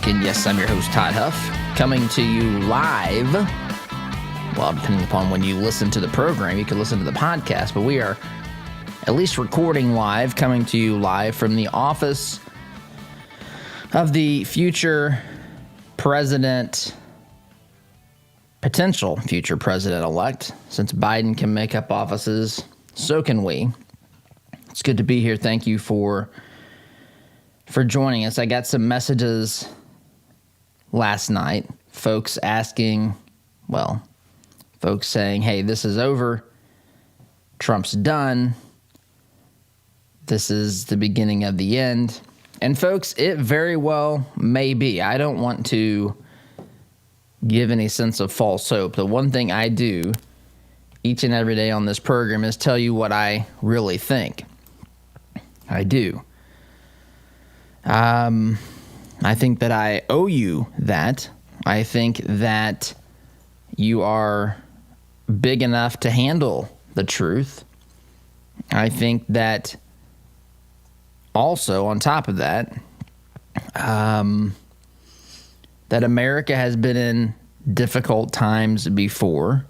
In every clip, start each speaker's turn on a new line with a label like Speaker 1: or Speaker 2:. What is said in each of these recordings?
Speaker 1: And yes, I'm your host, Todd Huff, coming to you live. Well, depending upon when you listen to the program, you can listen to the podcast, but we are at least recording live, coming to you live from the office of the future president, potential future president-elect. Since Biden can make up offices, so can we. It's good to be here. Thank you for joining us. I got some messages last night, folks saying, hey, this is over. Trump's done. This is the beginning of the end. And folks, it very well may be. I don't want to give any sense of false hope. The one thing I do each and every day on this program is tell you what I really think. I do. I think that I owe you that. I think that you are big enough to handle the truth. I think that also, on top of that, that America has been in difficult times before,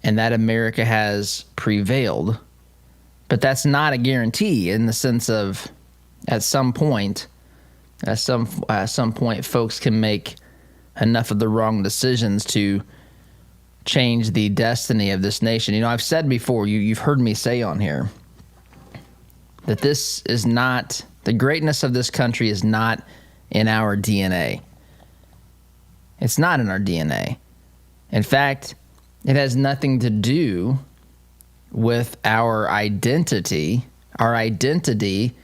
Speaker 1: and that America has prevailed. But that's not a guarantee in the sense of at some point, folks can make enough of the wrong decisions to change the destiny of this nation. You know, I've said before, you've heard me say on here, that this is not, the greatness of this country is not in our DNA. It's not in our DNA. In fact, it has nothing to do with our identity. Our identity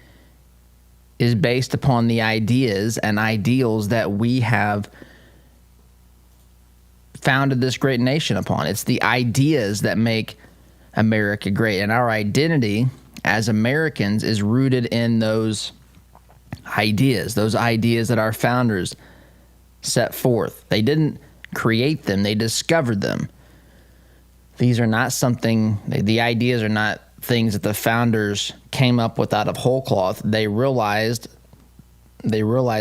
Speaker 1: is based upon the ideas and ideals that we have founded this great nation upon. It's the ideas that make America great. And our identity as Americans is rooted in those ideas that our founders set forth. They didn't create them, they discovered them. These are not the ideas are not things that the founders came up with out of whole cloth. They realized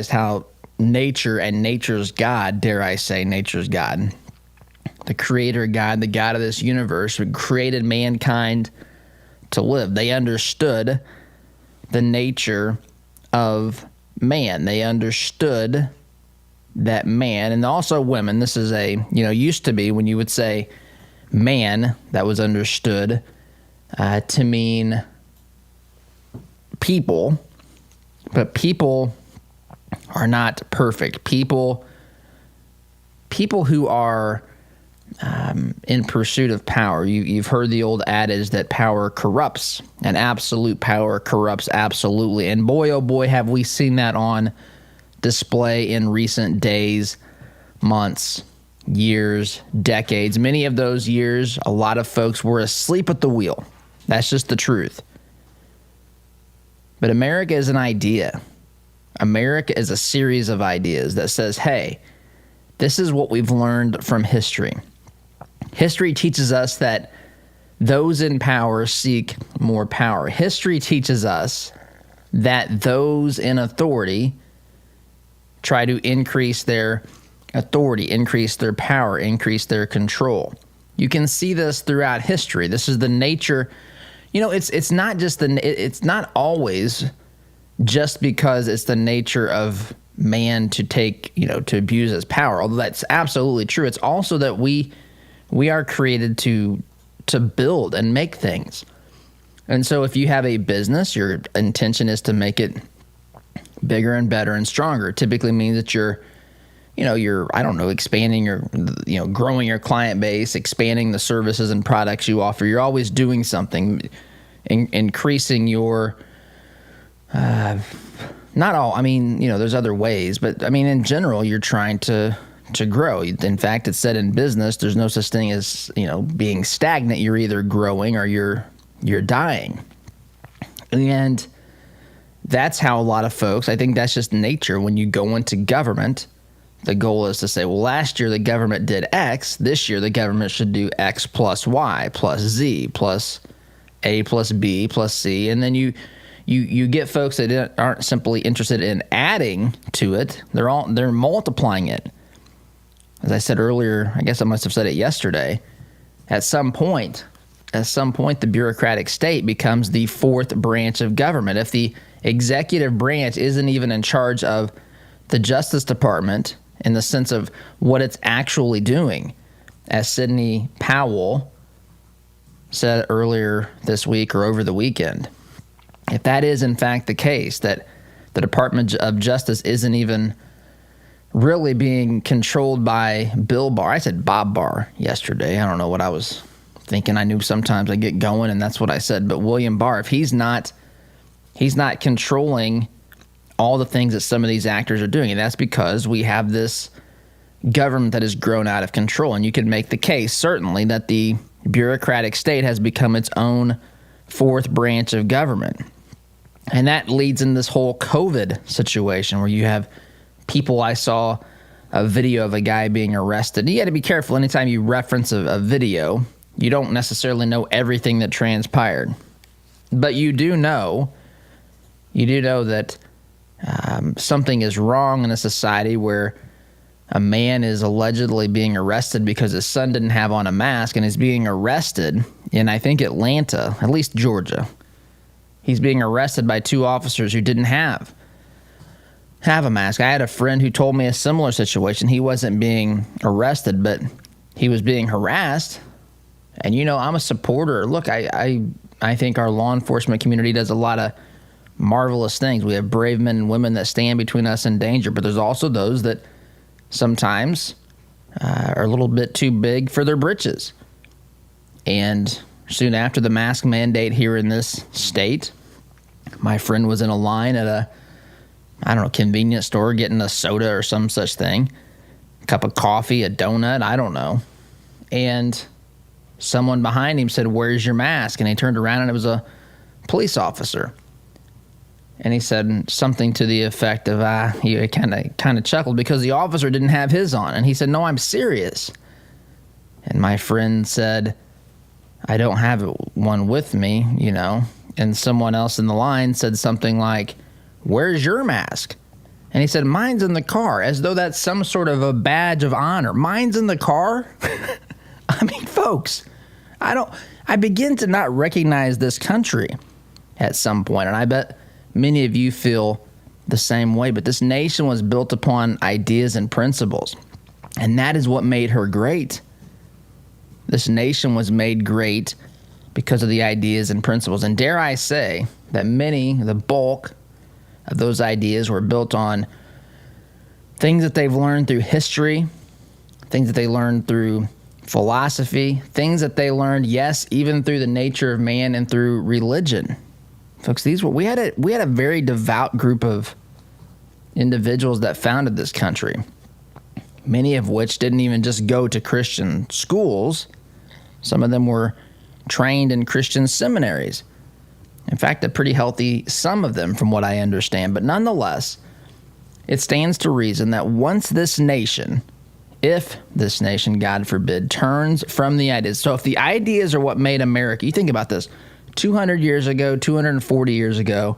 Speaker 1: how nature and nature's God, dare I say nature's God, the creator God, the God of this universe, who created mankind to live. They understood the nature of man. They understood that man, and also women, this is used to be when you would say man, that was understood to mean people, but people are not perfect. People who are in pursuit of power. You've heard the old adage that power corrupts, and absolute power corrupts absolutely. And boy, oh boy, have we seen that on display in recent days, months, years, decades. Many of those years, a lot of folks were asleep at the wheel. That's just the truth. But America is an idea. America is a series of ideas that says, hey, this is what we've learned from history. History teaches us that those in power seek more power. History teaches us that those in authority try to increase their authority, increase their power, increase their control. You can see this throughout history. This is the nature. You know, it's not just it's not always just because it's the nature of man to to abuse his power, although that's absolutely true. It's also that we are created to build and make things. And so if you have a business, your intention is to make it bigger and better and stronger. It typically means that you're expanding growing your client base, expanding the services and products you offer. You're always doing something, increasing your, there's other ways, but in general, you're trying to grow. In fact, it's said in business, there's no such thing as, being stagnant. You're either growing or you're dying. And that's how a lot of folks, I think that's just nature. When you go into government, the goal is to say, well, last year the government did X. This year the government should do X plus Y plus Z plus A plus B plus C. And then you you get folks that aren't simply interested in adding to it. They're multiplying it. As I said earlier, I guess I must have said it yesterday. At some point, the bureaucratic state becomes the fourth branch of government. If the executive branch isn't even in charge of the Justice Department in the sense of what it's actually doing, as Sidney Powell said earlier this week or over the weekend, if that is in fact the case, that the Department of Justice isn't even really being controlled by Bill Barr. I said Bob Barr yesterday. I don't know what I was thinking. I knew sometimes I get going and that's what I said. But William Barr, if he's not controlling all the things that some of these actors are doing, and that's because we have this government that has grown out of control. And you could make the case, certainly, that the bureaucratic state has become its own fourth branch of government. And that leads in this whole COVID situation where you have people. I saw a video of a guy being arrested. You got to be careful anytime you reference a video. You don't necessarily know everything that transpired. But you do know that something is wrong in a society where a man is allegedly being arrested because his son didn't have on a mask, and is being arrested in, I think, Atlanta, at least Georgia. He's being arrested by two officers who didn't have a mask. I had a friend who told me a similar situation. He wasn't being arrested, but he was being harassed. And, I'm a supporter. Look, I think our law enforcement community does a lot of marvelous things. We have brave men and women that stand between us and danger, but there's also those that sometimes are a little bit too big for their britches. And soon after the mask mandate here in this state, my friend was in a line at a convenience store getting a soda or some such thing, a cup of coffee, a donut, I don't know. And someone behind him said, "Where's your mask?" And he turned around and it was a police officer. And he said something to the effect of, he kind of chuckled because the officer didn't have his on. And he said, "No, I'm serious." And my friend said, "I don't have one with me, And someone else in the line said something like, "Where's your mask?" And he said, "Mine's in the car," as though that's some sort of a badge of honor. Mine's in the car? I mean, folks, I begin to not recognize this country at some point, and I bet many of you feel the same way. But this nation was built upon ideas and principles, and that is what made her great. This nation was made great because of the ideas and principles. And dare I say that the bulk of those ideas were built on things that they've learned through history, things that they learned through philosophy, things that they learned, yes, even through the nature of man and through religion. Folks, we had a very devout group of individuals that founded this country, many of which didn't even just go to Christian schools. Some of them were trained in Christian seminaries. In fact, a pretty healthy sum of them, from what I understand. But nonetheless, it stands to reason that once if this nation, God forbid, turns from the ideas. So if the ideas are what made America, you think about this, 200 years ago, 240 years ago,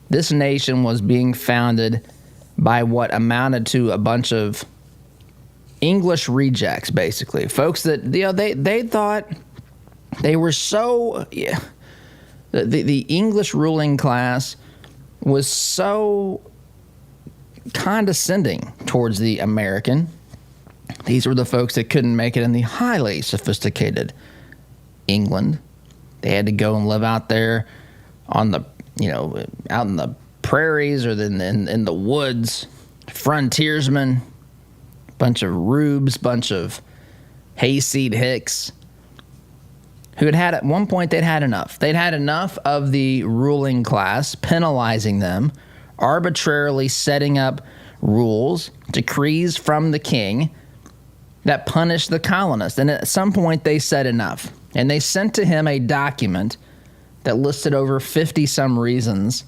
Speaker 1: this nation was being founded by what amounted to a bunch of English rejects, basically. Folks that, they thought they were so... Yeah, the English ruling class was so condescending towards the American. These were the folks that couldn't make it in the highly sophisticated England. They had to go and live out there on the, out in the prairies or in the woods, frontiersmen, bunch of rubes, bunch of hayseed hicks, who had at one point, they'd had enough. They'd had enough of the ruling class penalizing them, arbitrarily setting up rules, decrees from the king that punished the colonists. And at some point, they said enough. And they sent to him a document that listed over 50-some reasons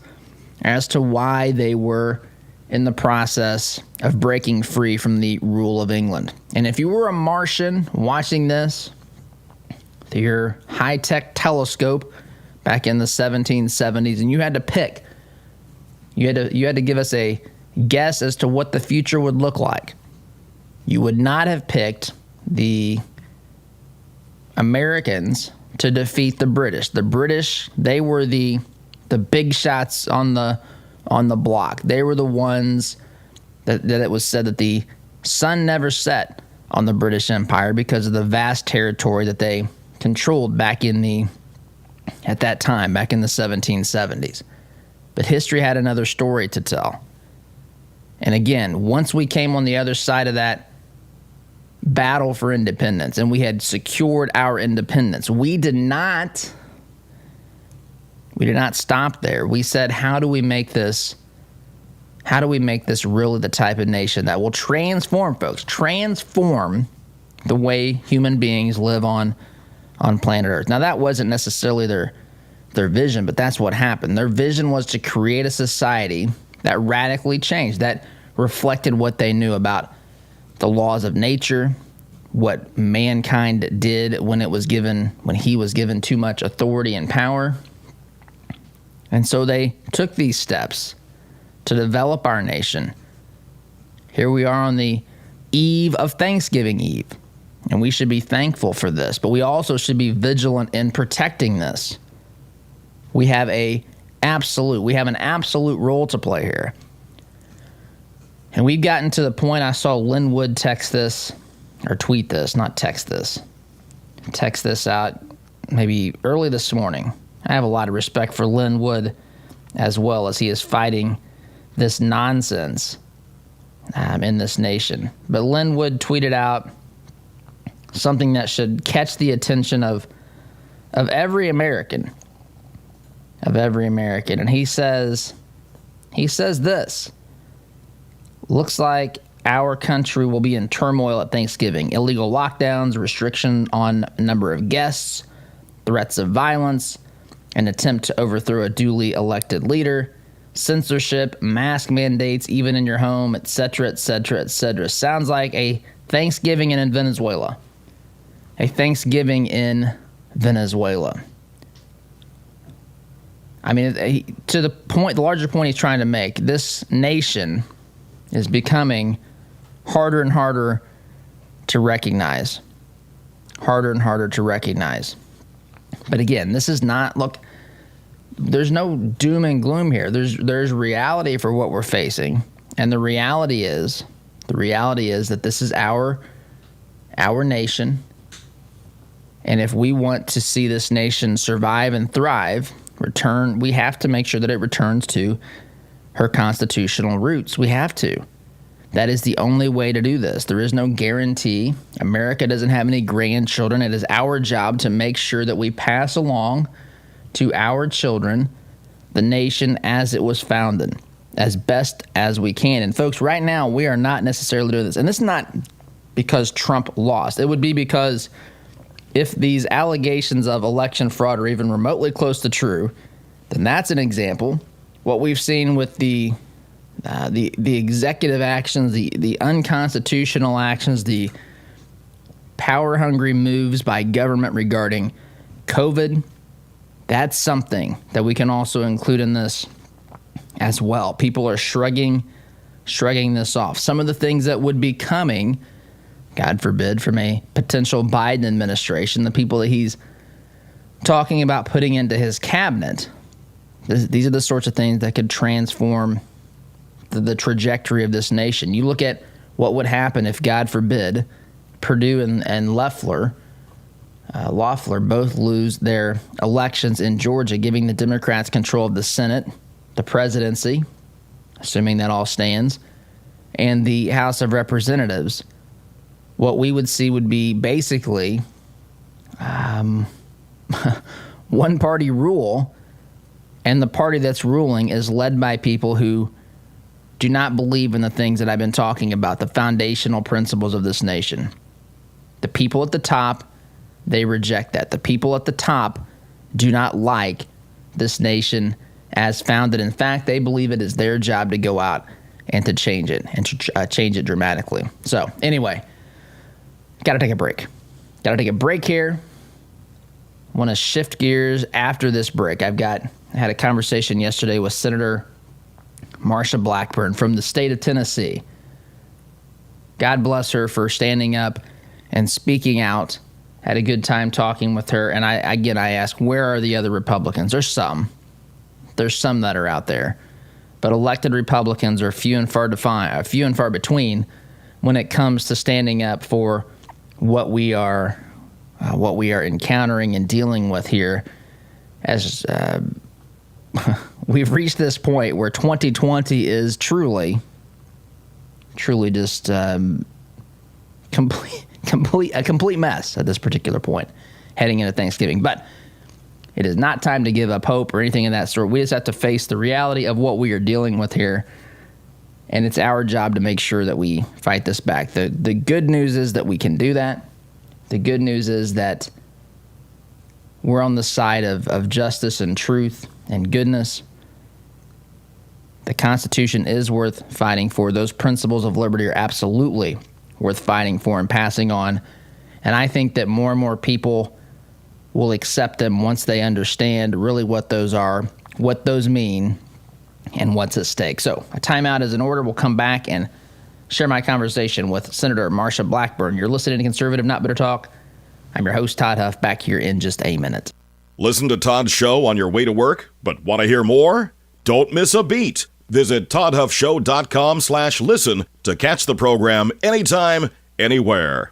Speaker 1: as to why they were in the process of breaking free from the rule of England. And if you were a Martian watching this through your high-tech telescope back in the 1770s, and you had to pick. You had to give us a guess as to what the future would look like. You would not have picked the Americans to defeat the British. The British, they were the big shots on the block. They were the ones that it was said that the sun never set on the British Empire because of the vast territory that they controlled back at that time, back in the 1770s. But history had another story to tell. And again, once we came on the other side of that battle for independence and we had secured our independence, we did not stop there. We said, how do we make this really the type of nation that will transform, folks, transform the way human beings live on planet Earth? Now, that wasn't necessarily their vision, but that's what happened. Their vision was to create a society that radically changed, that reflected what they knew about the laws of nature, what mankind did when he was given too much authority and power. And so they took these steps to develop our nation. Here we are on the eve of Thanksgiving Eve, and we should be thankful for this, but we also should be vigilant in protecting this. We have an absolute role to play here. And we've gotten to the point, I saw Lin Wood text this out maybe early this morning. I have a lot of respect for Lin Wood as well, as he is fighting this nonsense in this nation. But Lin Wood tweeted out something that should catch the attention of every American. And he says this: looks like our country will be in turmoil at Thanksgiving. Illegal lockdowns, restriction on number of guests, threats of violence, an attempt to overthrow a duly elected leader, censorship, mask mandates, even in your home, etc., etc., etc. Sounds like a Thanksgiving in Venezuela. A Thanksgiving in Venezuela. I mean, to the larger point he's trying to make, this nation is becoming harder and harder to recognize. Harder and harder to recognize. But again, this is not, look, there's no doom and gloom here. There's reality for what we're facing. And the reality is that this is our nation. And if we want to see this nation survive and thrive, we have to make sure that it returns to her constitutional roots. We have to. That is the only way to do this. There is no guarantee. America doesn't have any grandchildren. It is our job to make sure that we pass along to our children the nation as it was founded, as best as we can. And folks, right now, we are not necessarily doing this. And this is not because Trump lost. It would be because if these allegations of election fraud are even remotely close to true, then that's an example. What we've seen with the executive actions, the unconstitutional actions, the power-hungry moves by government regarding COVID, that's something that we can also include in this as well. People are shrugging this off. Some of the things that would be coming, God forbid, from a potential Biden administration, the people that he's talking about putting into his cabinet, these are the sorts of things that could transform the trajectory of this nation. You look at what would happen if, God forbid, Perdue and Loeffler both lose their elections in Georgia, giving the Democrats control of the Senate, the presidency, assuming that all stands, and the House of Representatives. What we would see would be basically one-party rule, and the party that's ruling is led by people who do not believe in the things that I've been talking about, the foundational principles of this nation. The people at the top, they reject that. The people at the top do not like this nation as founded. In fact, they believe it is their job to go out and to change it, and to change it dramatically. So, anyway, got to take a break. Got to take a break here. want to shift gears after this break. I had a conversation yesterday with Senator Marsha Blackburn from the state of Tennessee. God bless her for standing up and speaking out. Had a good time talking with her. And I ask, where are the other Republicans? There's some that are out there, but elected Republicans are few and far between when it comes to standing up for what we are encountering and dealing with here. As we've reached this point where 2020 is truly just a complete mess at this particular point, heading into Thanksgiving. But it is not time to give up hope or anything of that sort. We just have to face the reality of what we are dealing with here, and it's our job to make sure that we fight this back. The good news is that we can do that. The good news is that we're on the side of justice and truth and goodness. The Constitution is worth fighting for. Those principles of liberty are absolutely worth fighting for and passing on. And I think that more and more people will accept them once they understand really what those are, what those mean, and what's at stake. So a timeout is in order. We'll come back and share my conversation with Senator Marsha Blackburn. You're listening to Conservative Not Bitter Talk. I'm your host, Todd Huff, back here in just a minute.
Speaker 2: Listen to Todd's show on your way to work, but want to hear more? Don't miss a beat. Visit toddhuffshow.com/listen to catch the program anytime, anywhere.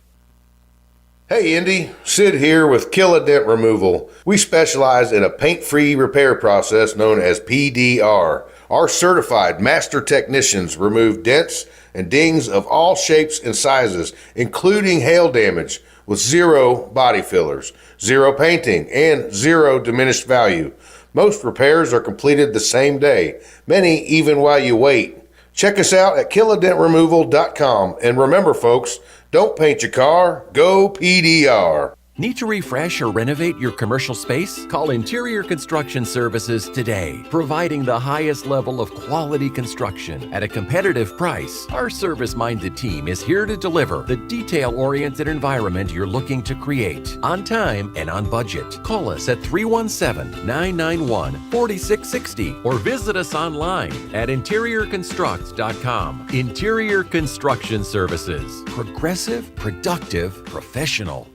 Speaker 3: Hey Indy, Sid here with Kill a Dent Removal. We specialize in a paint-free repair process known as PDR. Our certified master technicians remove dents and dings of all shapes and sizes, including hail damage, with zero body fillers, zero painting, and zero diminished value. Most repairs are completed the same day, many even while you wait. Check us out at killadentremoval.com. And remember, folks, don't paint your car, go PDR.
Speaker 4: Need to refresh or renovate your commercial space? Call Interior Construction Services today, providing the highest level of quality construction at a competitive price. Our service-minded team is here to deliver the detail-oriented environment you're looking to create, on time and on budget. Call us at 317-991-4660 or visit us online at interiorconstruct.com. Interior Construction Services. Progressive, productive, professional.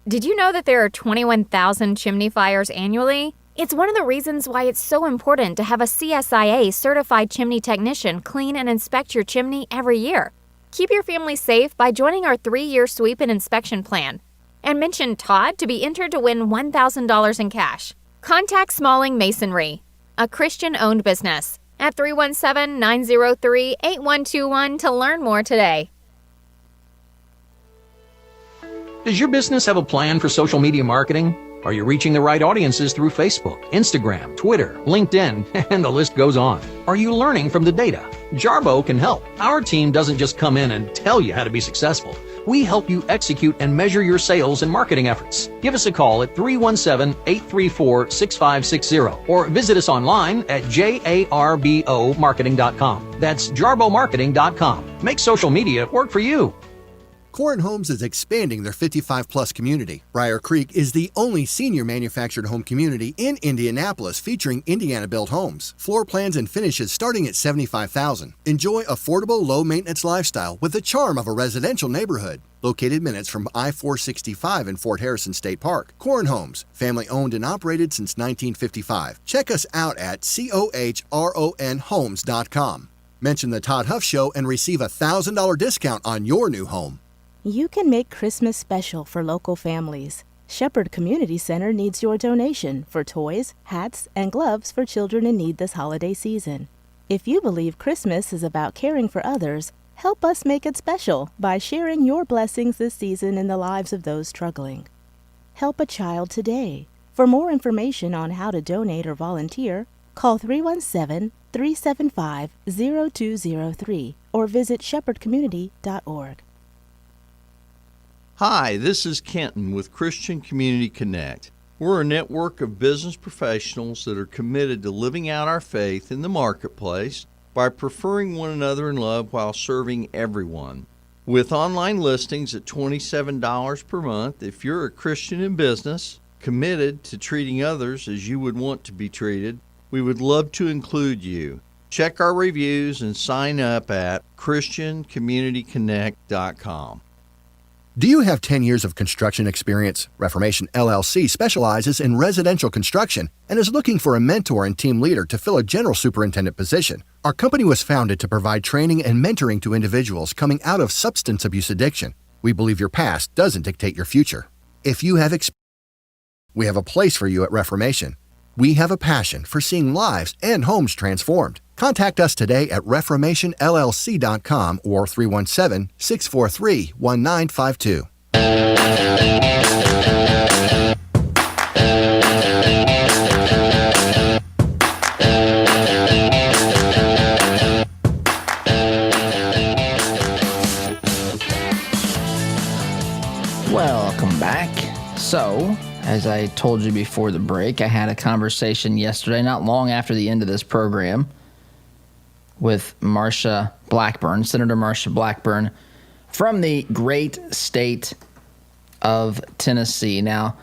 Speaker 5: Did you know that there are 21,000 chimney fires annually? It's one of the reasons why it's so important to have a CSIA certified chimney technician clean and inspect your chimney every year. Keep your family safe by joining our 3-year sweep and inspection plan. And mention Todd to be entered to win $1,000 in cash. Contact Smalling Masonry, a Christian-owned business, at 317-903-8121 to learn more today.
Speaker 6: Does your business have a plan for social media marketing? Are you reaching the right audiences through Facebook, Instagram, Twitter, LinkedIn, and the list goes on? Are you learning from the data? Jarbo can help. Our team doesn't just come in and tell you how to be successful. We help you execute and measure your sales and marketing efforts. Give us a call at 317-834-6560 or visit us online at jarbomarketing.com. That's jarbomarketing.com. Make social media work for you.
Speaker 7: Corin Homes is expanding their 55-plus community. Briar Creek is the only senior manufactured home community in Indianapolis featuring Indiana-built homes. Floor plans and finishes starting at $75,000. Enjoy affordable, low-maintenance lifestyle with the charm of a residential neighborhood. Located minutes from I-465 in Fort Harrison State Park. Corin Homes, family-owned and operated since 1955. Check us out at COHRONhomes.com. Mention the Todd Huff Show and receive a $1,000 discount on your new home.
Speaker 8: You can make Christmas special for local families. Shepherd Community Center needs your donation for toys, hats, and gloves for children in need this holiday season. If you believe Christmas is about caring for others, help us make it special by sharing your blessings this season in the lives of those struggling. Help a child today. For more information on how to donate or volunteer, call 317-375-0203 or visit shepherdcommunity.org.
Speaker 9: Hi, this is Kenton with Christian Community Connect. We're a network of business professionals that are committed to living out our faith in the marketplace by preferring one another in love while serving everyone. With online listings at $27 per month if you're a Christian in business, Committed to treating others as you would want to be treated, we would love to include you. Check our reviews and sign up at ChristianCommunityConnect.com.
Speaker 7: Do you have 10 years of construction experience? Reformation LLC specializes in residential construction and is looking for a mentor and team leader to fill a general superintendent position. Our company was founded to provide training and mentoring to individuals coming out of substance abuse addiction. We believe your past doesn't dictate your future. If you have we have a place for you at Reformation. We have a passion for seeing lives and homes transformed. Contact us today at reformationllc.com or 317-643-1952.
Speaker 1: Welcome back. So, as I told you before the break, I had a conversation yesterday, not long after the end of this program, with Marsha Blackburn, Senator Marsha Blackburn, from the great state of Tennessee. Now,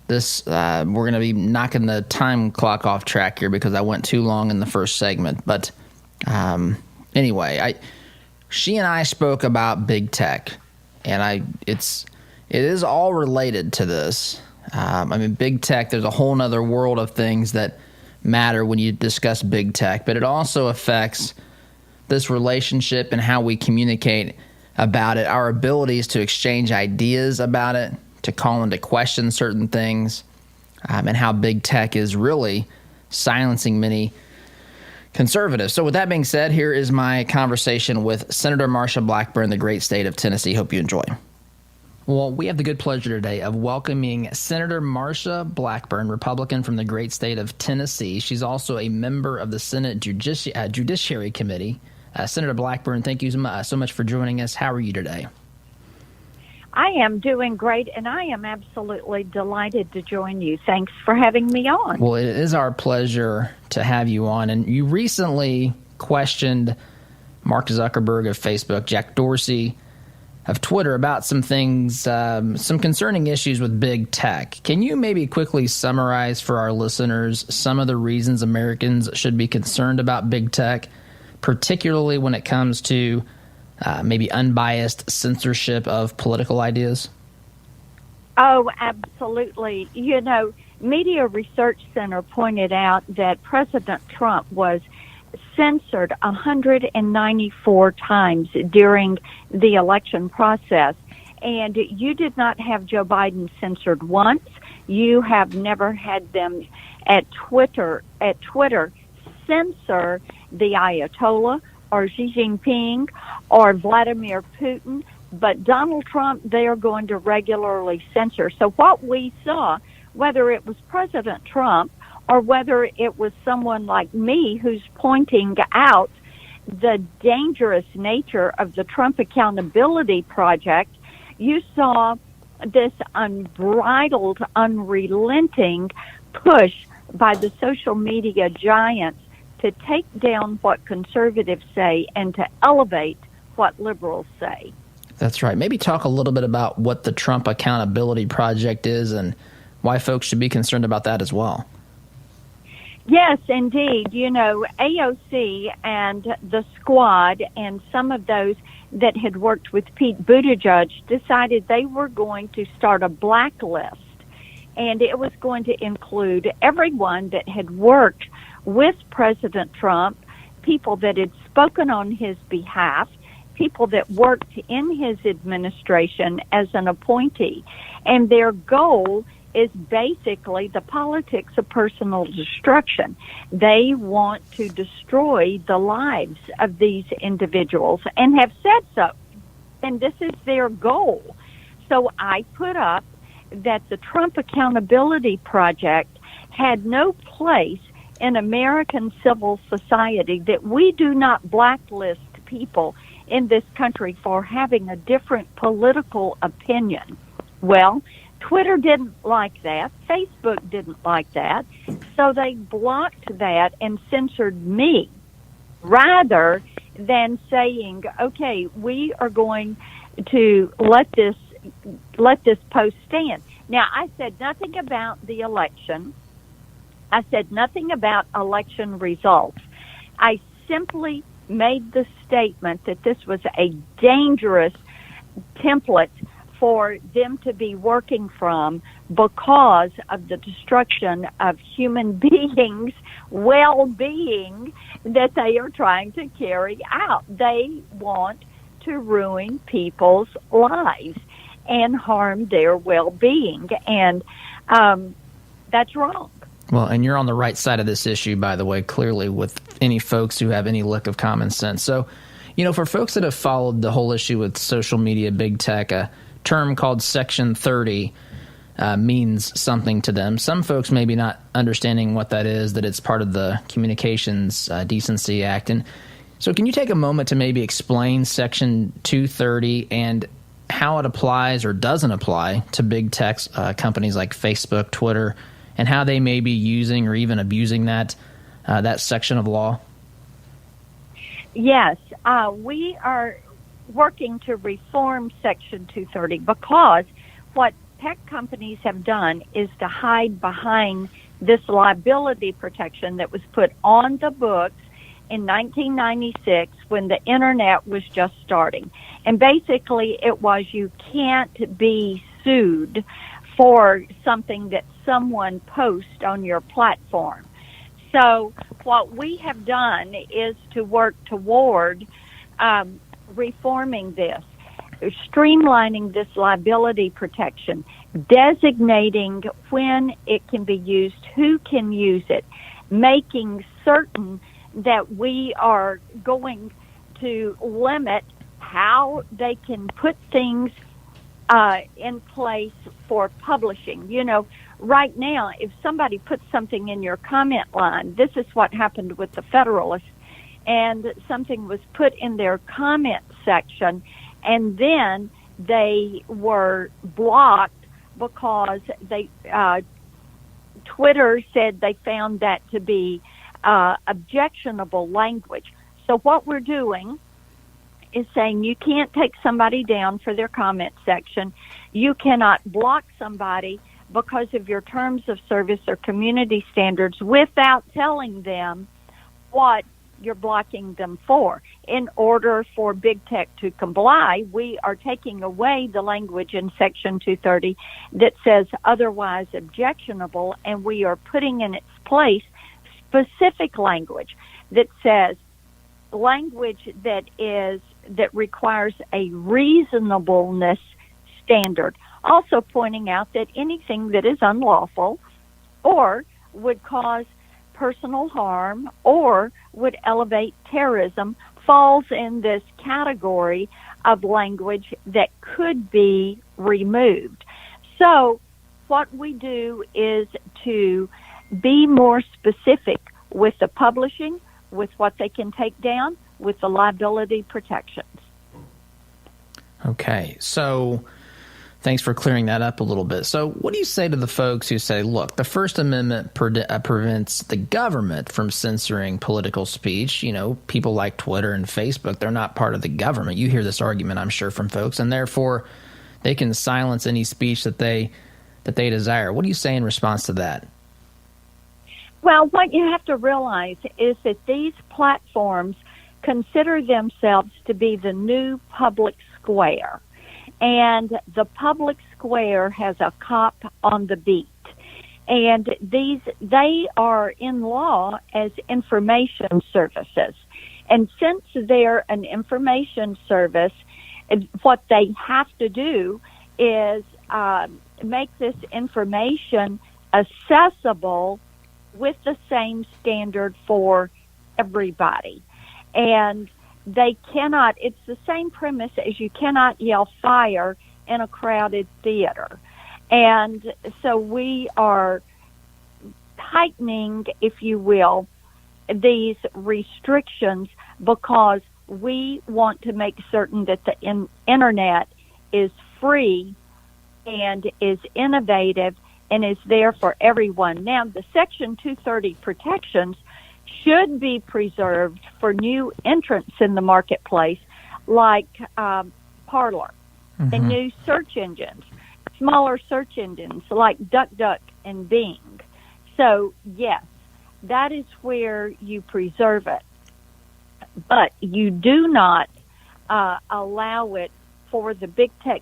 Speaker 1: this we're going to be knocking the time clock off track here because I went too long in the first segment. But anyway, she and I spoke about big tech, and it is all related to this. Big tech, there's a whole nother world of things that matter when you discuss big tech, but it also affects this relationship and how we communicate about it, our abilities to exchange ideas about it, to call into question certain things, and how big tech is really silencing many conservatives. So with that being said, here is my conversation with Senator Marsha Blackburn, the great state of Tennessee. Hope you enjoy. Well, we have the good pleasure today of welcoming Senator Marsha Blackburn, Republican from the great state of Tennessee. She's also a member of the Senate Judiciary Committee. Senator Blackburn, thank you so much for joining us. How are you today?
Speaker 10: I am doing great, and I am absolutely delighted to join you. Thanks for having me on.
Speaker 1: Well, it is our pleasure to have you on. And you recently questioned Mark Zuckerberg of Facebook, Jack Dorsey of Twitter about some things, some concerning issues with big tech. Can you maybe quickly summarize for our listeners some of the reasons Americans should be concerned about big tech, particularly when it comes to maybe unbiased censorship of political ideas?
Speaker 10: Oh, absolutely. You know, Media Research Center pointed out that President Trump was censored 194 times during the election process, and you did not have Joe Biden censored once. You have never had them at Twitter censor the Ayatollah or Xi Jinping or Vladimir Putin, but Donald Trump, they are going to regularly censor. So what we saw, whether it was President Trump or whether it was someone like me who's pointing out the dangerous nature of the Trump Accountability Project, you saw this unbridled, unrelenting push by the social media giants to take down what conservatives say and to elevate what liberals say.
Speaker 1: That's right. Maybe talk a little bit about what the Trump Accountability Project is and why folks should be concerned about that as well.
Speaker 10: Yes, indeed. You know, AOC and the squad and some of those that had worked with Pete Buttigieg decided they were going to start a blacklist, and it was going to include everyone that had worked with President Trump, people that had spoken on his behalf, people that worked in his administration as an appointee. And their goal is basically the politics of personal destruction. They want to destroy the lives of these individuals and have said so. And this is their goal. So I put up that the Trump Accountability Project had no place in American civil society, that we do not blacklist people in this country for having a different political opinion. Well, Twitter didn't like that. Facebook didn't like that. So they blocked that and censored me rather than saying, okay, we are going to let this post stand. Now, I said nothing about the election. I said nothing about election results. I simply made the statement that this was a dangerous template for them to be working from because of the destruction of human beings' well-being that they are trying to carry out. They want to ruin people's lives and harm their well-being, and that's wrong.
Speaker 1: Well, and you're on the right side of this issue, by the way, clearly, with any folks who have any lick of common sense. So, for folks that have followed the whole issue with social media, big tech, a term called Section 30 means something to them. Some folks maybe not understanding what that is, that it's part of the Communications Decency Act. And so can you take a moment to maybe explain Section 230 and how it applies or doesn't apply to big tech companies like Facebook, Twitter, and how they may be using or even abusing that section of law?
Speaker 10: Yes, we are working to reform Section 230 because what tech companies have done is to hide behind this liability protection that was put on the books in 1996 when the internet was just starting. And basically it was you can't be sued for something that someone posts on your platform. So what we have done is to work toward reforming this, streamlining this liability protection, designating when it can be used, who can use it, making certain that we are going to limit how they can put things in place for publishing. Right now, if somebody puts something in your comment line, this is what happened with the Federalist, and something was put in their comment section, and then they were blocked because Twitter said they found that to be objectionable language. So what we're doing is saying you can't take somebody down for their comment section. You cannot block somebody because of your terms of service or community standards without telling them what you're blocking them for. In order for big tech to comply, we are taking away the language in Section 230 that says otherwise objectionable, and we are putting in its place specific language that says language that requires a reasonableness standard. Also pointing out that anything that is unlawful or would cause personal harm or would elevate terrorism falls in this category of language that could be removed. So what we do is to be more specific with the publishing, with what they can take down, with the liability protections.
Speaker 1: Okay, so thanks for clearing that up a little bit. So what do you say to the folks who say, look, the First Amendment prevents the government from censoring political speech? People like Twitter and Facebook, they're not part of the government. You hear this argument, I'm sure, from folks, and therefore they can silence any speech that they desire. What do you say in response to that?
Speaker 10: Well, what you have to realize is that these platforms consider themselves to be the new public square. And the public square has a cop on the beat. And they are in law as information services. And since they're an information service, what they have to do is make this information accessible with the same standard for everybody. And they cannot, it's the same premise as you cannot yell fire in a crowded theater. And so we are tightening, if you will, these restrictions because we want to make certain that the internet is free and is innovative and is there for everyone. Now, the Section 230 protections should be preserved for new entrants in the marketplace, like Parler, the new search engines. smaller search engines like DuckDuck and Bing. So, yes, that is where you preserve it. But you do not allow it for the big tech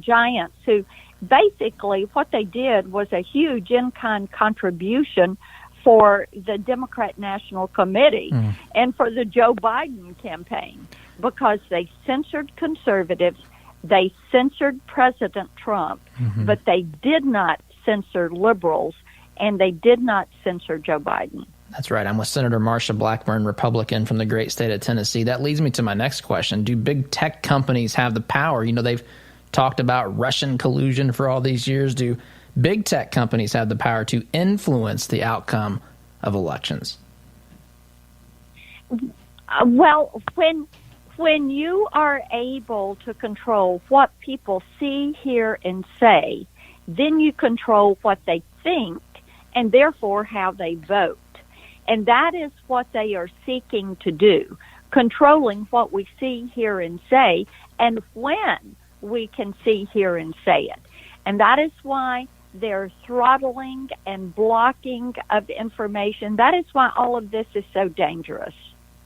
Speaker 10: giants who basically what they did was a huge in-kind contribution for the Democrat National Committee and for the Joe Biden campaign, because they censored conservatives, they censored President Trump, but they did not censor liberals, and they did not censor Joe Biden.
Speaker 1: That's right. I'm with Senator Marsha Blackburn, Republican from the great state of Tennessee. That leads me to my next question. Do big tech companies have the power? You know, they've talked about Russian collusion for all these years. Do big tech companies have the power to influence the outcome of elections?
Speaker 10: Well, when you are able to control what people see, hear, and say, then you control what they think and therefore how they vote. And that is what they are seeking to do, controlling what we see, hear, and say, and when we can see, hear, and say it. And that is why they're throttling and blocking of information. That is why all of this is so dangerous.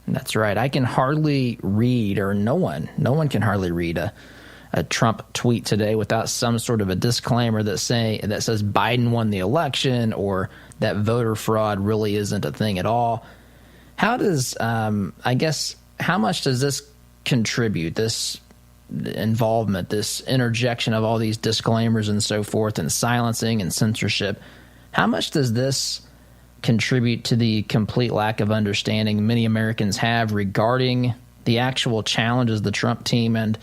Speaker 1: That's right. I can hardly read, or no one can hardly read a Trump tweet today without some sort of a disclaimer that says Biden won the election, or that voter fraud really isn't a thing at all. How does, how much does this contribute, this involvement, this interjection of all these disclaimers and so forth, and silencing and censorship? How much does this contribute to the complete lack of understanding many Americans have regarding the actual challenges the Trump team and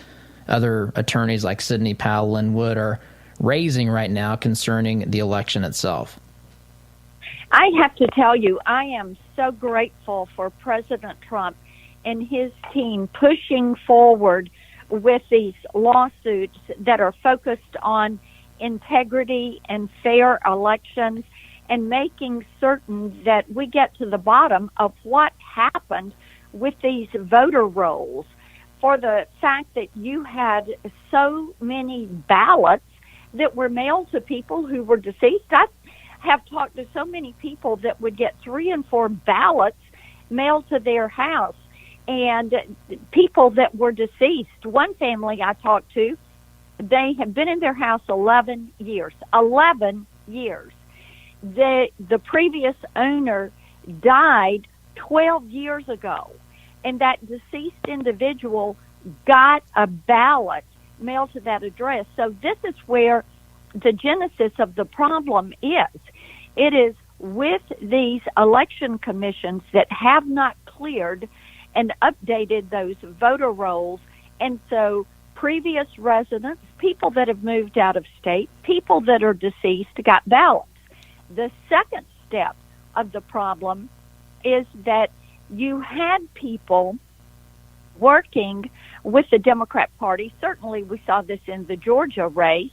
Speaker 1: other attorneys like Sidney Powell, Lin Wood are raising right now concerning the election itself?
Speaker 10: I have to tell you, I am so grateful for President Trump and his team pushing forward with these lawsuits that are focused on integrity and fair elections and making certain that we get to the bottom of what happened with these voter rolls. For the fact that you had so many ballots that were mailed to people who were deceased. I have talked to so many people that would get 3 and 4 ballots mailed to their house, and people that were deceased. One family I talked to, they have been in their house 11 years. 11 years. The previous owner died 12 years ago. And that deceased individual got a ballot mailed to that address. So this is where the genesis of the problem is. It is with these election commissions that have not cleared and updated those voter rolls. And so previous residents, people that have moved out of state, people that are deceased got ballots. The second step of the problem is that you had people working with the Democrat Party. Certainly we saw this in the Georgia race,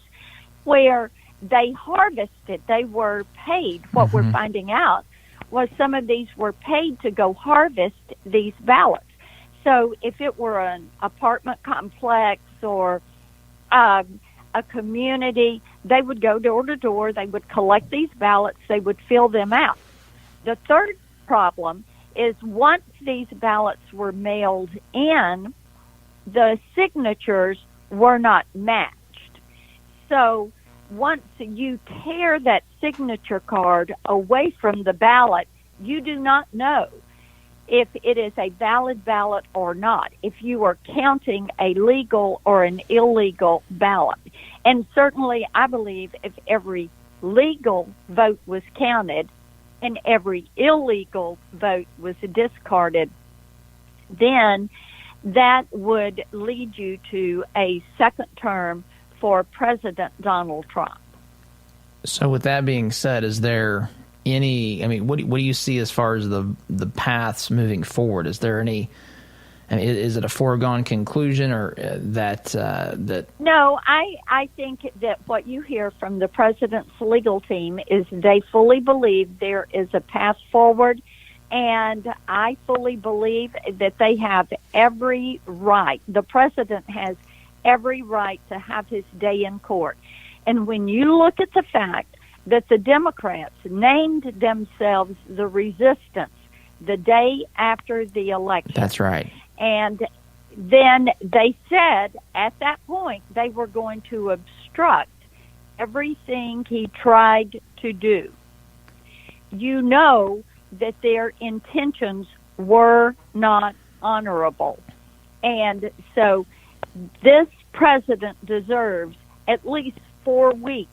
Speaker 10: where they harvested, they were paid. What we're finding out was some of these were paid to go harvest these ballots. So if it were an apartment complex or a community, they would go door to door, they would collect these ballots, they would fill them out. The third problem is once these ballots were mailed in, the signatures were not matched. So once you tear that signature card away from the ballot, you do not know if it is a valid ballot or not, if you are counting a legal or an illegal ballot. And certainly I believe if every legal vote was counted and every illegal vote was discarded, then that would lead you to a second term for President Donald Trump.
Speaker 1: So with that being said, is there any, what do you see as far as the paths moving forward? Is there any, is it a foregone conclusion or that?
Speaker 10: No, I think that what you hear from the president's legal team is they fully believe there is a path forward, and I fully believe that they have every right. The president has every right to have his day in court. And when you look at the fact that the Democrats named themselves the resistance the day after the election.
Speaker 1: That's right.
Speaker 10: And then they said at that point they were going to obstruct everything he tried to do. You know that their intentions were not honorable. And so this president deserves at least 4 weeks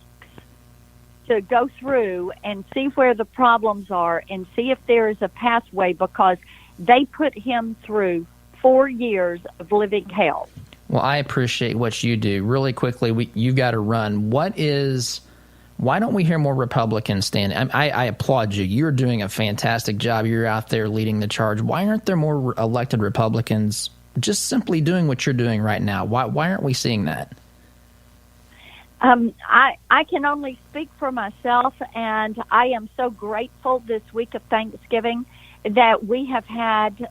Speaker 10: to go through and see where the problems are and see if there is a pathway, because they put him through 4 years of living hell.
Speaker 1: Well, I appreciate what you do. Really quickly, you've got to run. Why don't we hear more Republicans stand? I applaud you. You're doing a fantastic job. You're out there leading the charge. Why aren't there more elected Republicans just simply doing what you're doing right now? Why aren't we seeing that?
Speaker 10: I can only speak for myself, and I am so grateful this week of Thanksgiving that we have had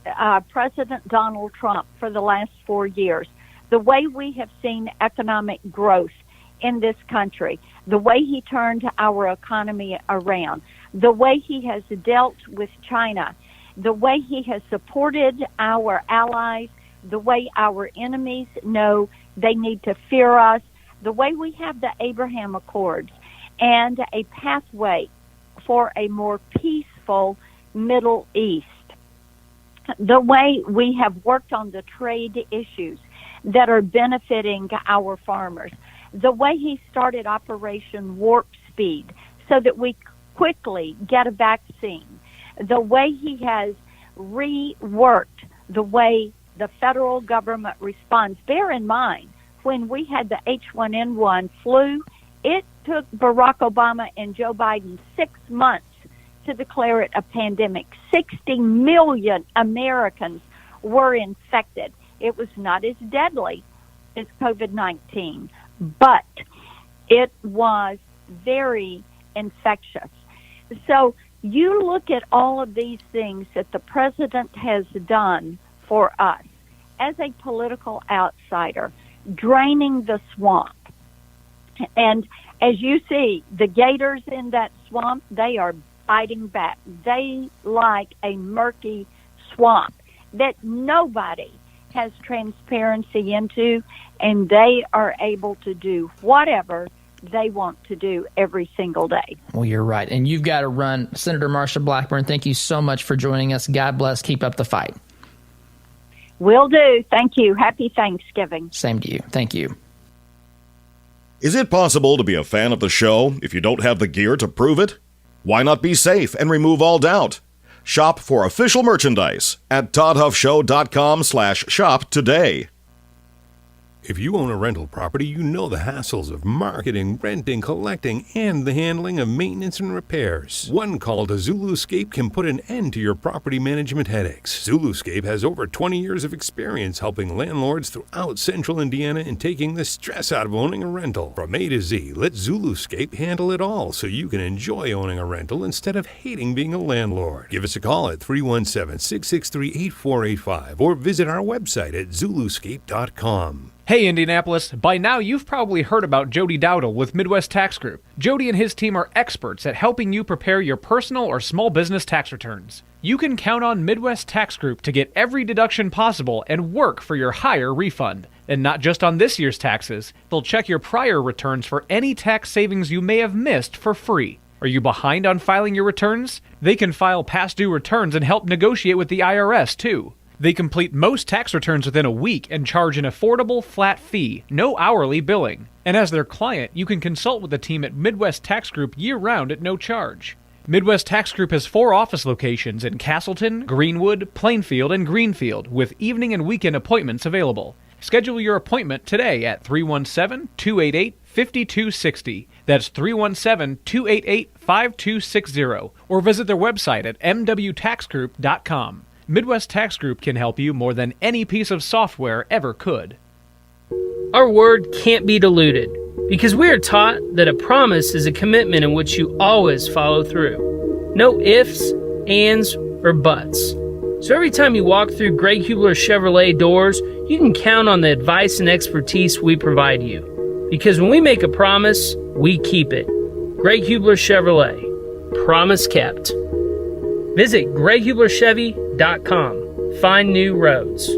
Speaker 10: President Donald Trump for the last 4 years. The way we have seen economic growth in this country, the way he turned our economy around, the way he has dealt with China, the way he has supported our allies, the way our enemies know they need to fear us, the way we have the Abraham Accords and a pathway for a more peaceful Middle East, the way we have worked on the trade issues that are benefiting our farmers, the way he started Operation Warp Speed so that we quickly get a vaccine, the way he has reworked the way the federal government responds. Bear in mind, when we had the H1N1 flu, it took Barack Obama and Joe Biden 6 months to declare it a pandemic. 60 million Americans were infected. It was not as deadly as COVID-19, but it was very infectious. So you look at all of these things that the president has done for us as a political outsider, draining the swamp. And as you see, the gators in that swamp, they are fighting back. They like a murky swamp that nobody has transparency into, and they are able to do whatever they want to do every single day.
Speaker 1: Well, you're right. And you've got to run. Senator Marsha Blackburn, thank you so much for joining us. God bless. Keep up the fight.
Speaker 10: Will do. Thank you. Happy Thanksgiving.
Speaker 1: Same to you. Thank you.
Speaker 2: Is it possible to be a fan of the show if you don't have the gear to prove it? Why not be safe and remove all doubt? Shop for official merchandise at toddhuffshow.com/shop today.
Speaker 11: If you own a rental property, you know the hassles of marketing, renting, collecting, and the handling of maintenance and repairs. One call to Zuluscape can put an end to your property management headaches. Zuluscape has over 20 years of experience helping landlords throughout central Indiana and taking the stress out of owning a rental. From A to Z, let Zuluscape handle it all so you can enjoy owning a rental instead of hating being a landlord. Give us a call at 317-663-8485 or visit our website at zuluscape.com.
Speaker 12: Hey Indianapolis, by now you've probably heard about Jody Dowdle with Midwest Tax Group. Jody and his team are experts at helping you prepare your personal or small business tax returns. You can count on Midwest Tax Group to get every deduction possible and work for your higher refund. And not just on this year's taxes, they'll check your prior returns for any tax savings you may have missed for free. Are you behind on filing your returns? They can file past due returns and help negotiate with the IRS too. They complete most tax returns within a week and charge an affordable flat fee, no hourly billing. And as their client, you can consult with the team at Midwest Tax Group year-round at no charge. Midwest Tax Group has 4 office locations in Castleton, Greenwood, Plainfield, and Greenfield, with evening and weekend appointments available. Schedule your appointment today at 317-288-5260. That's 317-288-5260. Or visit their website at mwtaxgroup.com. Midwest Tax Group can help you more than any piece of software ever could.
Speaker 13: Our word can't be diluted because we are taught that a promise is a commitment in which you always follow through. No ifs, ands, or buts. So every time you walk through Greg Hubler Chevrolet doors, you can count on the advice and expertise we provide you. Because when we make a promise, we keep it. Greg Hubler Chevrolet. Promise kept. Visit GregHublerChevy.com. Find new roads.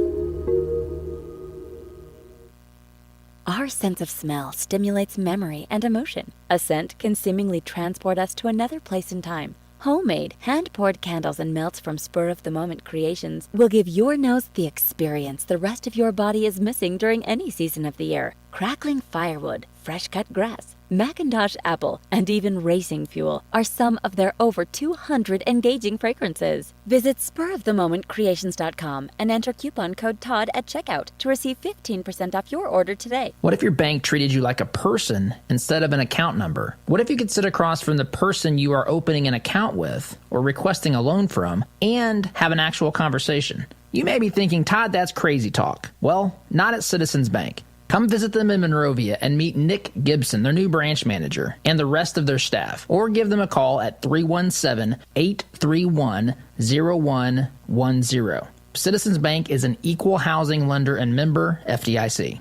Speaker 14: Our sense of smell stimulates memory and emotion. A scent can seemingly transport us to another place in time. Homemade, hand-poured candles and melts from spur-of-the-moment creations will give your nose the experience the rest of your body is missing during any season of the year. Crackling firewood, fresh-cut grass, Macintosh apple, and even racing fuel are some of their over 200 engaging fragrances. Visit spurofthemomentcreations.com and enter coupon code TODD at checkout to receive 15% off your order today.
Speaker 1: What if your bank treated you like a person instead of an account number? What if you could sit across from the person you are opening an account with or requesting a loan from and have an actual conversation? You may be thinking, Todd, that's crazy talk. Well, not at Citizens Bank. Come visit them in Monrovia and meet Nick Gibson, their new branch manager, and the rest of their staff. Or give them a call at 317-831-0110. Citizens Bank is an equal housing lender and member FDIC.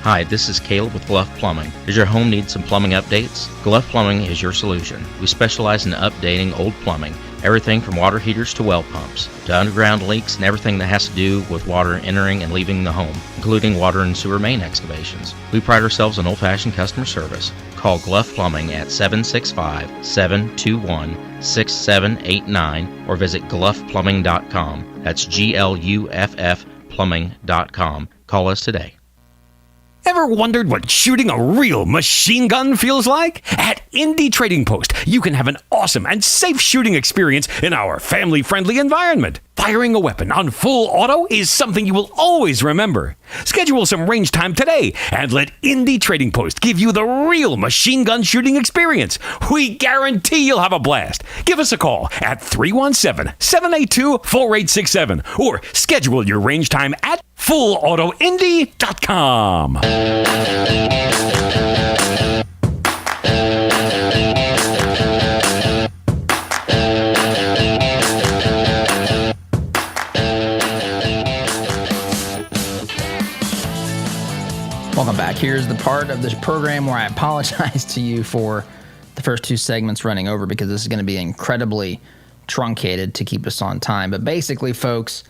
Speaker 15: Hi, this is Caleb with Gluff Plumbing. Does your home need some plumbing updates? Gluff Plumbing is your solution. We specialize in updating old plumbing, everything from water heaters to well pumps, to underground leaks and everything that has to do with water entering and leaving the home, including water and sewer main excavations. We pride ourselves on old-fashioned customer service. Call Gluff Plumbing at 765-721-6789 or visit gluffplumbing.com. That's GLUFF plumbing.com. Call us today.
Speaker 16: Ever wondered what shooting a real machine gun feels like? At Indie Trading Post, you can have an awesome and safe shooting experience in our family-friendly environment. Firing a weapon on full auto is something you will always remember. Schedule some range time today and let Indie Trading Post give you the real machine gun shooting experience. We guarantee you'll have a blast. Give us a call at 317-782-4867 or schedule your range time at fullautoindy.com.
Speaker 1: Welcome back. Here's the part of this program where I apologize to you for the first two segments running over because this is going to be incredibly truncated to keep us on time. But basically, folks,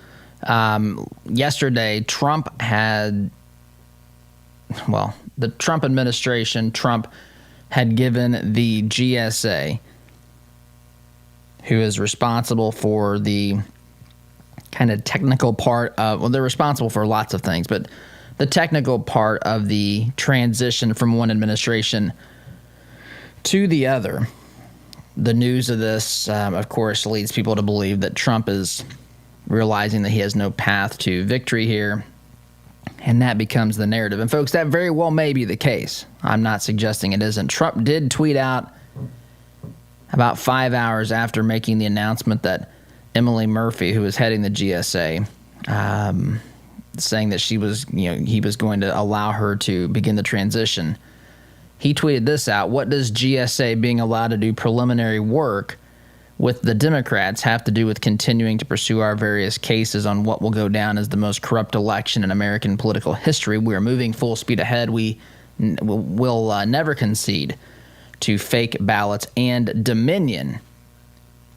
Speaker 1: yesterday, Trump had, the Trump administration, Trump had given the GSA, who is responsible for the kind of technical part of, they're responsible for lots of things, but the technical part of the transition from one administration to the other. The news of this, of course, leads people to believe that Trump is realizing that he has no path to victory here, and that becomes the narrative. And folks, that very well may be the case. I'm not suggesting it isn't. Trump did tweet out about 5 hours after making the announcement that Emily Murphy, who is heading the GSA, saying that he was going to allow her to begin the transition. He tweeted this out: "What does GSA being allowed to do preliminary work with the Democrats have to do with continuing to pursue our various cases on what will go down as the most corrupt election in American political history? We are moving full speed ahead. We will never concede to fake ballots and Dominion."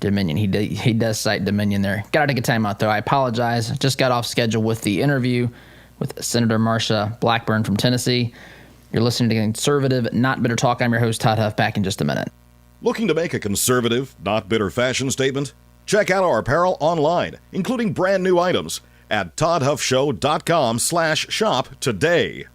Speaker 1: Dominion. He does cite Dominion there. Got to take a time out, though. I apologize. Just got off schedule with the interview with Senator Marsha Blackburn from Tennessee. You're listening to Conservative, Not Bitter Talk. I'm your host, Todd Huff. Back in just a minute.
Speaker 2: Looking to make a conservative, not bitter fashion statement? Check out our apparel online, including brand new items at toddhuffshow.com/shop today.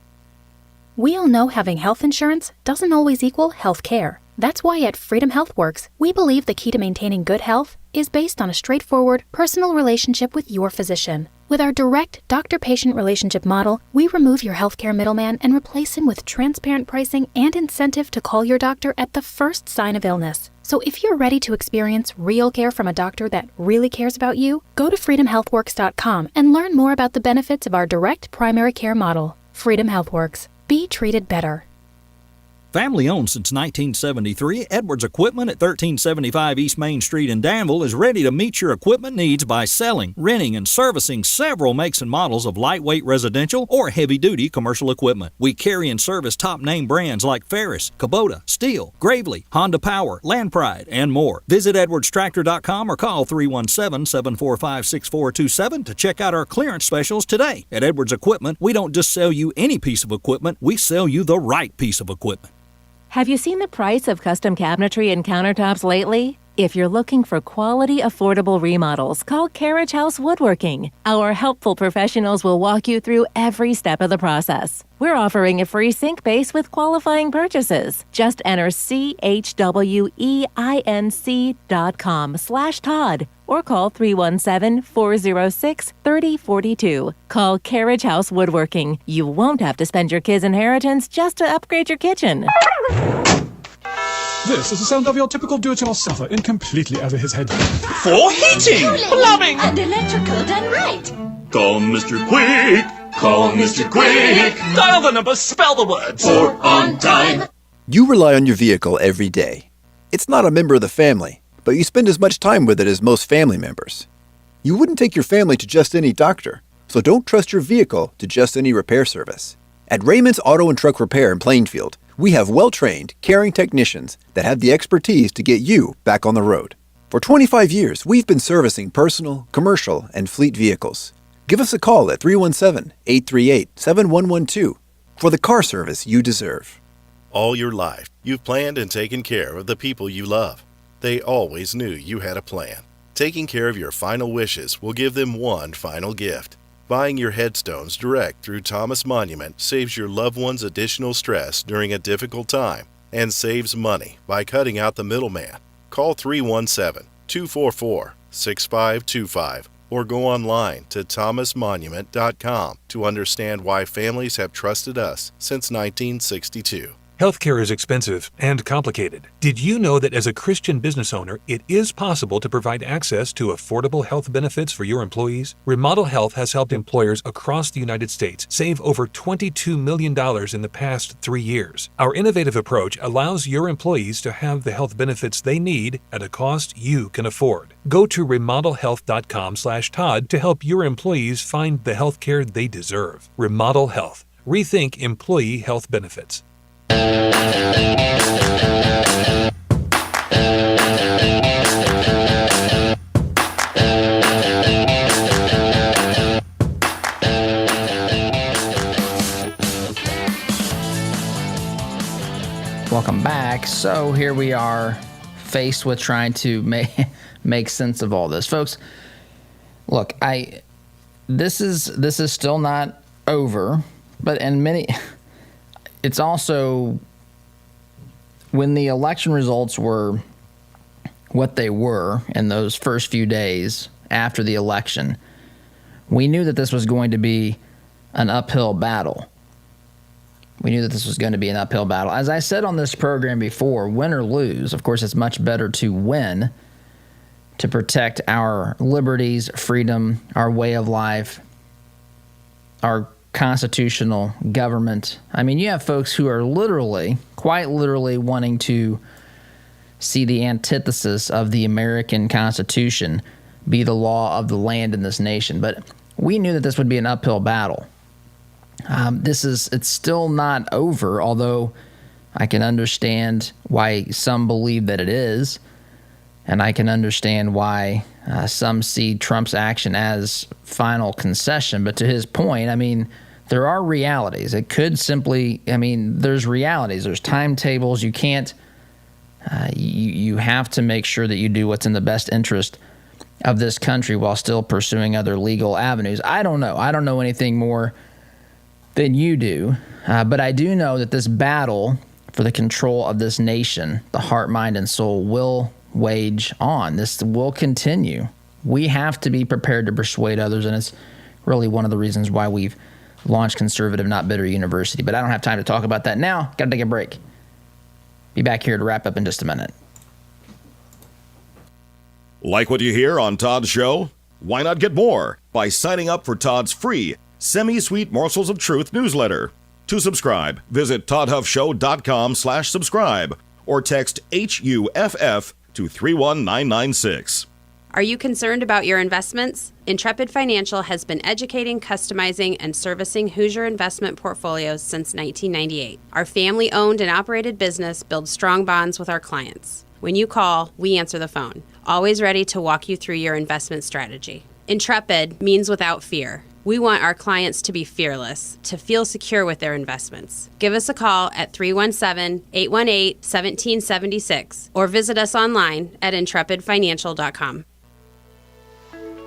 Speaker 17: We all know having health insurance doesn't always equal health care. That's why at Freedom HealthWorks, we believe the key to maintaining good health is based on a straightforward, personal relationship with your physician. With our direct doctor-patient relationship model, we remove your healthcare middleman and replace him with transparent pricing and incentive to call your doctor at the first sign of illness. So if you're ready to experience real care from a doctor that really cares about you, go to freedomhealthworks.com and learn more about the benefits of our direct primary care model. Freedom HealthWorks. Be treated better.
Speaker 18: Family owned since 1973, Edwards Equipment at 1375 East Main Street in Danville is ready to meet your equipment needs by selling, renting, and servicing several makes and models of lightweight residential or heavy-duty commercial equipment. We carry and service top-name brands like Ferris, Kubota, Steel, Gravely, Honda Power, Land Pride, and more. Visit edwardstractor.com or call 317-745-6427 to check out our clearance specials today. At Edwards Equipment, we don't just sell you any piece of equipment, we sell you the right piece of equipment.
Speaker 19: Have you seen the price of custom cabinetry and countertops lately? If you're looking for quality, affordable remodels, call Carriage House Woodworking. Our helpful professionals will walk you through every step of the process. We're offering a free sink base with qualifying purchases. Just enter CHWEINC.com/Todd or call 317-406-3042. Call Carriage House Woodworking. You won't have to spend your kids' inheritance just to upgrade your kitchen.
Speaker 20: This is the sound of your typical do-it-yourselfer in completely over his head.
Speaker 21: For heating, plumbing,
Speaker 22: and electrical done right.
Speaker 21: Call Mr. Quick. Call Mr. Quick. Dial the number, spell the words. For on time.
Speaker 23: You rely on your vehicle every day. It's not a member of the family, but you spend as much time with it as most family members. You wouldn't take your family to just any doctor, so don't trust your vehicle to just any repair service. At Raymond's Auto and Truck Repair in Plainfield, we have well-trained, caring technicians that have the expertise to get you back on the road. For 25 years, we've been servicing personal, commercial, and fleet vehicles. Give us a call at 317-838-7112 for the car service you deserve.
Speaker 24: All your life, you've planned and taken care of the people you love. They always knew you had a plan. Taking care of your final wishes will give them one final gift. Buying your headstones direct through Thomas Monument saves your loved ones additional stress during a difficult time and saves money by cutting out the middleman. Call 317-244-6525 or go online to thomasmonument.com to understand why families have trusted us since 1962.
Speaker 11: Healthcare is expensive and complicated. Did you know that as a Christian business owner, it is possible to provide access to affordable health benefits for your employees? Remodel Health has helped employers across the United States save over $22 million in the past 3 years. Our innovative approach allows your employees to have the health benefits they need at a cost you can afford. Go to remodelhealth.com/Todd to help your employees find the health care they deserve. Remodel Health. Rethink employee health benefits.
Speaker 1: Welcome back. So here we are, faced with trying to make sense of all this, folks. Look, this is still not over, but it's also, when the election results were what they were in those first few days after the election, we knew that this was going to be an uphill battle. As I said on this program before, win or lose, of course, it's much better to win to protect our liberties, freedom, our way of life, our constitutional government. I mean, you have folks who are quite literally wanting to see the antithesis of the American Constitution be the law of the land in this nation. But we knew that this would be an uphill battle. It's still not over, although I can understand why some believe that it is, and I can understand why some see Trump's action as final concession. But to his point, I mean, there are realities. It could simply, there's realities. There's timetables. You can't, you have to make sure that you do what's in the best interest of this country while still pursuing other legal avenues. I don't know. I don't know anything more than you do. But I do know that this battle for the control of this nation, the heart, mind, and soul, will wage on. This will continue. We have to be prepared to persuade others, and it's really one of the reasons why we've launched Conservative Not Bitter University. But I don't have time to talk about that now. Got to take a break. Be back here to wrap up in just a minute.
Speaker 2: Like what you hear on Todd's show? Why not get more by signing up for Todd's free Semi-Sweet Morsels of Truth newsletter? To subscribe, visit toddhuffshow.com/subscribe or text HUFF to 31996.
Speaker 3: Are you concerned about your investments? Intrepid Financial has been educating, customizing, and servicing Hoosier investment portfolios since 1998. Our family-owned and operated business builds strong bonds with our clients. When you call, we answer the phone, always ready to walk you through your investment strategy. Intrepid means without fear. We want our clients to be fearless, to feel secure with their investments. Give us a call at 317-818-1776 or visit us online at intrepidfinancial.com.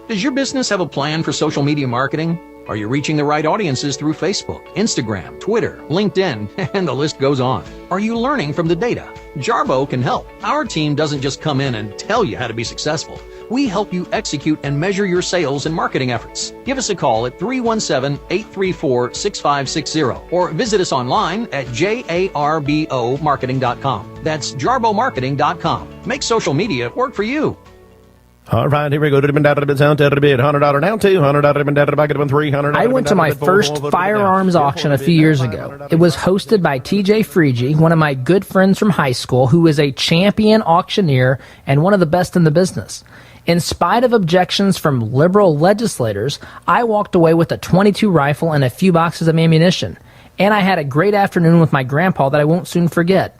Speaker 4: Does your business have a plan for social media marketing? Are you reaching the right audiences through Facebook, Instagram, Twitter, LinkedIn, and the list goes on? Are you learning from the data? Jarbo can help. Our team doesn't just come in and tell you how to be successful. We help you execute and measure your sales and marketing efforts. Give us a call at 317-834-6560 or visit us online at jarbomarketing.com. That's jarbomarketing.com. Make social media work for you.
Speaker 5: All right, here we go. $100 down, $200 $300.
Speaker 6: I went to my first firearms auction a few years ago. It was hosted by TJ Freege, one of my good friends from high school, who is a champion auctioneer and one of the best in the business. In spite of objections from liberal legislators, I walked away with a .22 rifle and a few boxes of ammunition. And I had a great afternoon with my grandpa that I won't soon forget.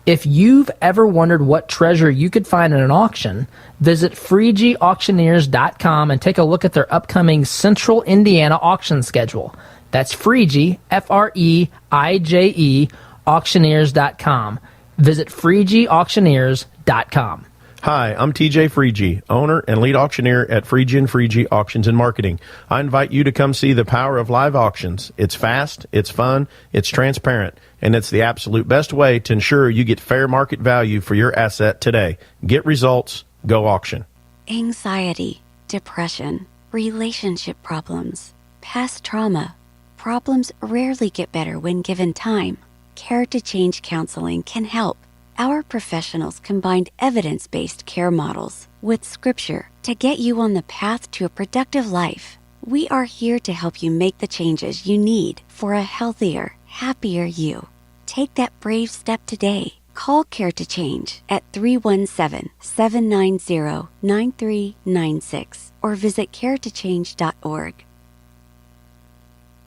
Speaker 6: If you've ever wondered what treasure you could find in an auction, visit FreegeAuctioneers.com and take a look at their upcoming Central Indiana auction schedule. That's Freege, F-R-E-I-J-E, auctioneers.com. Visit FreegeAuctioneers.com.
Speaker 5: Hi, I'm TJ Freege, owner and lead auctioneer at Freege & Freege Auctions and Marketing. I invite you to come see the power of live auctions. It's fast, it's fun, it's transparent, and it's the absolute best way to ensure you get fair market value for your asset today. Get results, go auction.
Speaker 25: Anxiety, depression, relationship problems, past trauma. Problems rarely get better when given time. Care to Change Counseling can help. Our professionals combined evidence-based care models with scripture to get you on the path to a productive life. We are here to help you make the changes you need for a healthier, happier you. Take that brave step today. Call Care to Change at 317-790-9396 or visit caretochange.org.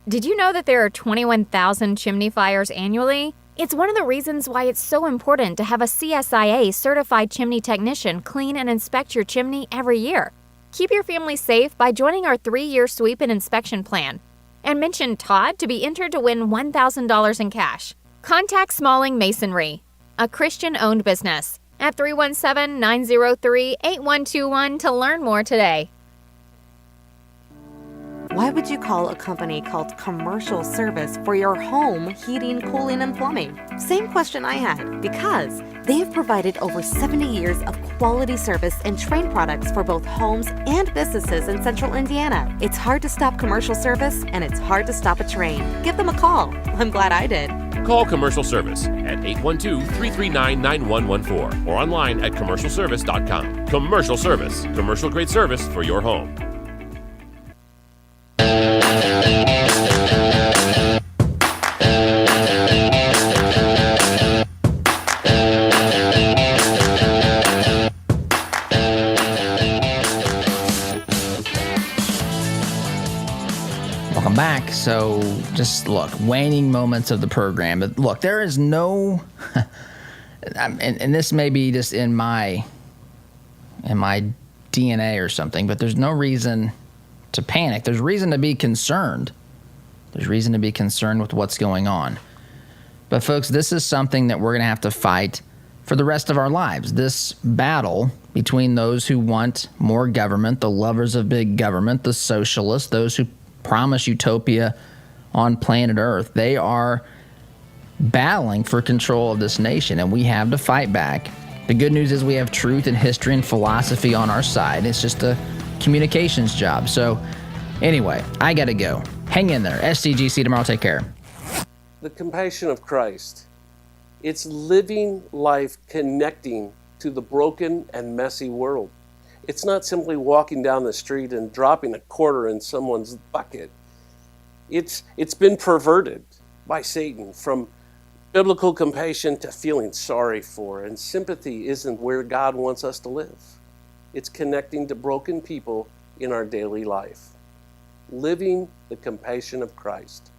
Speaker 26: Did you know that there are 21,000 chimney fires annually? It's one of the reasons why it's so important to have a CSIA certified chimney technician clean and inspect your chimney every year. Keep your family safe by joining our 3-year sweep and inspection plan. And mention Todd to be entered to win $1,000 in cash. Contact Smalling Masonry, a Christian-owned business, at 317-903-8121 to learn more today.
Speaker 27: Why would you call a company called Commercial Service for your home heating, cooling, and plumbing? Same question I had, because they have provided over 70 years of quality service and Trane products for both homes and businesses in Central Indiana. It's hard to stop Commercial Service, and it's hard to stop a Trane. Give them a call. I'm glad I did.
Speaker 28: Call Commercial Service at 812-339-9114 or online at commercialservice.com. Commercial Service, commercial grade service for your home.
Speaker 1: Welcome back. So, just look, waning moments of the program. But look, there is no, and this may be just in my DNA or something, but there's no reason to panic. There's reason to be concerned. There's reason to be concerned with what's going on. But folks, this is something that we're going to have to fight for the rest of our lives. This battle between those who want more government, the lovers of big government, the socialists, those who promise utopia on planet Earth, they are battling for control of this nation, and we have to fight back. The good news is we have truth and history and philosophy on our side. It's just a communications job. So anyway, I got to go. Hang in there. SCGC tomorrow. Take care.
Speaker 29: The compassion of Christ. It's living life connecting to the broken and messy world. It's not simply walking down the street and dropping a quarter in someone's bucket. It's been perverted. by Satan, from biblical compassion to feeling sorry for. And sympathy isn't where God wants us to live. It's connecting to broken people in our daily life. Living the compassion of Christ.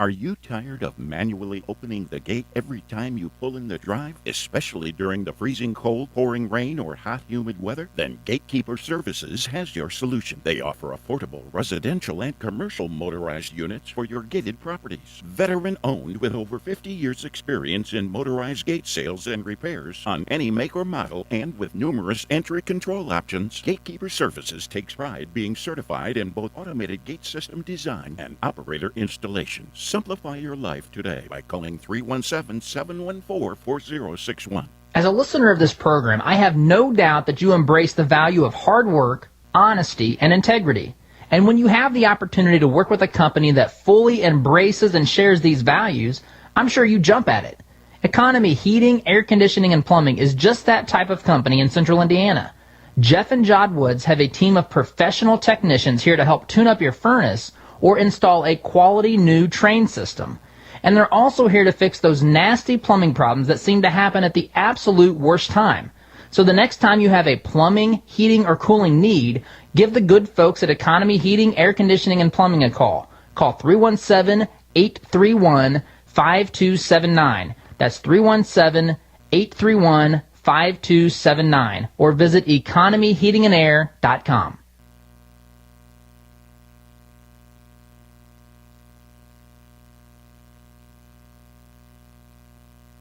Speaker 7: Are you tired of manually opening the gate every time you pull in the drive, especially during the freezing cold, pouring rain, or hot, humid weather? Then Gatekeeper Services has your solution. They offer affordable residential and commercial motorized units for your gated properties. Veteran-owned with over 50 years' experience in motorized gate sales and repairs on any make or model, and with numerous entry control options, Gatekeeper Services takes pride being certified in both automated gate system design and operator installation. Simplify your life today by calling 317-714-4061.
Speaker 6: As a listener of this program, I have no doubt that you embrace the value of hard work, honesty, and integrity. And when you have the opportunity to work with a company that fully embraces and shares these values, I'm sure you jump at it. Economy Heating, Air Conditioning, and Plumbing is just that type of company in Central Indiana. Jeff and Jod Woods have a team of professional technicians here to help tune up your furnace or install a quality new train system. And they're also here to fix those nasty plumbing problems that seem to happen at the absolute worst time. So the next time you have a plumbing, heating, or cooling need, give the good folks at Economy Heating, Air Conditioning, and Plumbing a call. Call 317-831-5279. That's 317-831-5279. Or visit economyheatingandair.com.